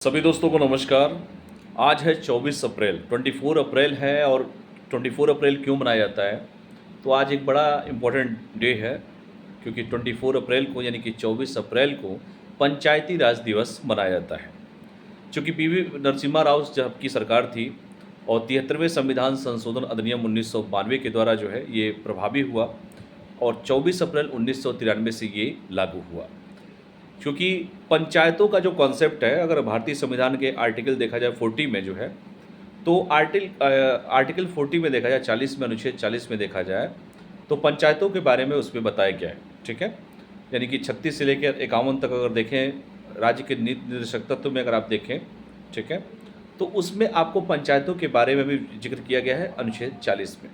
सभी दोस्तों को नमस्कार। आज है 24 अप्रैल, 24 अप्रैल है। और 24 अप्रैल क्यों मनाया जाता है? तो आज एक बड़ा इम्पोर्टेंट डे है, क्योंकि 24 अप्रैल को यानी कि 24 अप्रैल को पंचायती राज दिवस मनाया जाता है। चूँकि पीवी नरसिम्हा राव जब की सरकार थी और 73वें संविधान संशोधन अधिनियम 1992 के द्वारा जो है ये प्रभावी हुआ और 24 अप्रैल 1993 से ये लागू हुआ। क्योंकि पंचायतों का जो कॉन्सेप्ट है, अगर भारतीय संविधान के आर्टिकल देखा जाए 40 में जो है, तो आर्टिकल 40 में देखा जाए, 40 में, अनुच्छेद 40 में देखा जाए, तो पंचायतों के बारे में उसमें बताया गया है। ठीक है, यानी कि 36 से लेकर 51 तक अगर देखें राज्य के नीति निर्देशक तत्व में अगर आप देखें, ठीक है, तो उसमें आपको पंचायतों के बारे में भी जिक्र किया गया है अनुच्छेद 40 में।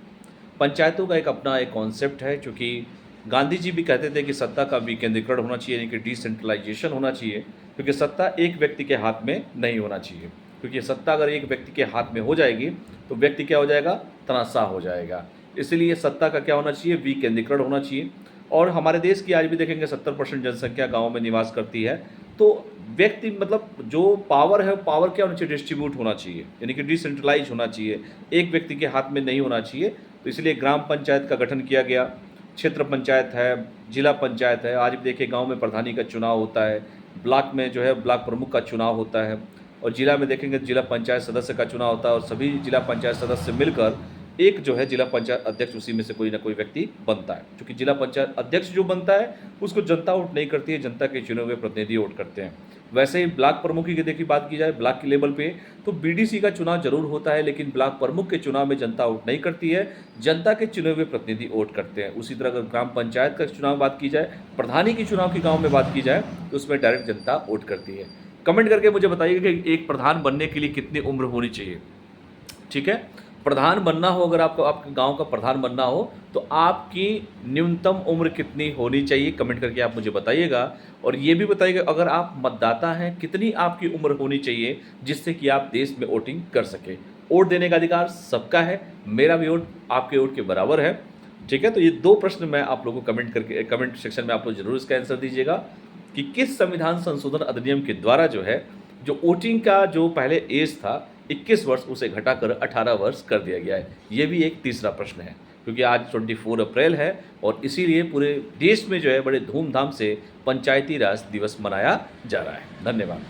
पंचायतों का एक अपना एक कॉन्सेप्ट है, क्योंकि गांधी जी भी कहते थे कि सत्ता का विकेंद्रीकरण होना चाहिए, यानी कि डिसेंट्रलाइजेशन होना चाहिए, क्योंकि सत्ता एक व्यक्ति के हाथ में नहीं होना चाहिए। क्योंकि सत्ता अगर एक व्यक्ति के हाथ में हो जाएगी तो व्यक्ति क्या हो जाएगा, तनाशाह हो जाएगा। इसलिए सत्ता का क्या होना चाहिए, विकेंद्रीकरण होना चाहिए। और हमारे देश की आज भी देखेंगे 70% जनसंख्या गाँव में निवास करती है, तो व्यक्ति मतलब जो पावर है, पावर क्या होना चाहिए, डिस्ट्रीब्यूट होना चाहिए, यानी कि डिसेंट्रलाइज होना चाहिए, एक व्यक्ति के हाथ में नहीं होना चाहिए। तो इसलिए ग्राम पंचायत का गठन किया गया, क्षेत्र पंचायत है, जिला पंचायत है। आज भी देखिए गांव में प्रधानी का चुनाव होता है, ब्लॉक में जो है ब्लॉक प्रमुख का चुनाव होता है, और जिला में देखेंगे जिला पंचायत सदस्य का चुनाव होता है, और सभी जिला पंचायत सदस्य मिलकर एक जो है जिला पंचायत अध्यक्ष, उसी में से कोई ना कोई व्यक्ति बनता है। क्योंकि जिला पंचायत अध्यक्ष जो बनता है उसको जनता वोट नहीं करती है, जनता के चुने हुए प्रतिनिधि वोट करते हैं। वैसे ही ब्लॉक प्रमुख की देखिए बात की जाए ब्लॉक के लेवल पे, तो बीडीसी का चुनाव जरूर होता है, लेकिन ब्लॉक प्रमुख के चुनाव में जनता वोट नहीं करती है, जनता के चुने हुए प्रतिनिधि वोट करते हैं। उसी तरह अगर ग्राम पंचायत का चुनाव बात की जाए, प्रधानी की चुनाव की गाँव में बात की जाए, तो उसमें डायरेक्ट जनता वोट करती है। कमेंट करके मुझे बताइएगा कि एक प्रधान बनने के लिए कितनी उम्र होनी चाहिए। ठीक है, प्रधान बनना हो, अगर आपको आपके गांव का प्रधान बनना हो तो आपकी न्यूनतम उम्र कितनी होनी चाहिए, कमेंट करके आप मुझे बताइएगा। और ये भी बताइएगा अगर आप मतदाता हैं, कितनी आपकी उम्र होनी चाहिए जिससे कि आप देश में वोटिंग कर सके। वोट देने का अधिकार सबका है, मेरा भी वोट आपके वोट के बराबर है। ठीक है, तो ये दो प्रश्न मैं आप लोगों को कमेंट सेक्शन में आप लोग जरूर इसका आंसर दीजिएगा कि किस संविधान संशोधन अधिनियम के द्वारा जो है, जो वोटिंग का जो पहले एज था 21 वर्ष, उसे घटाकर 18 वर्ष कर दिया गया है। ये भी एक तीसरा प्रश्न है, क्योंकि आज 24 अप्रैल है और इसीलिए पूरे देश में जो है बड़े धूमधाम से पंचायती राज दिवस मनाया जा रहा है। धन्यवाद।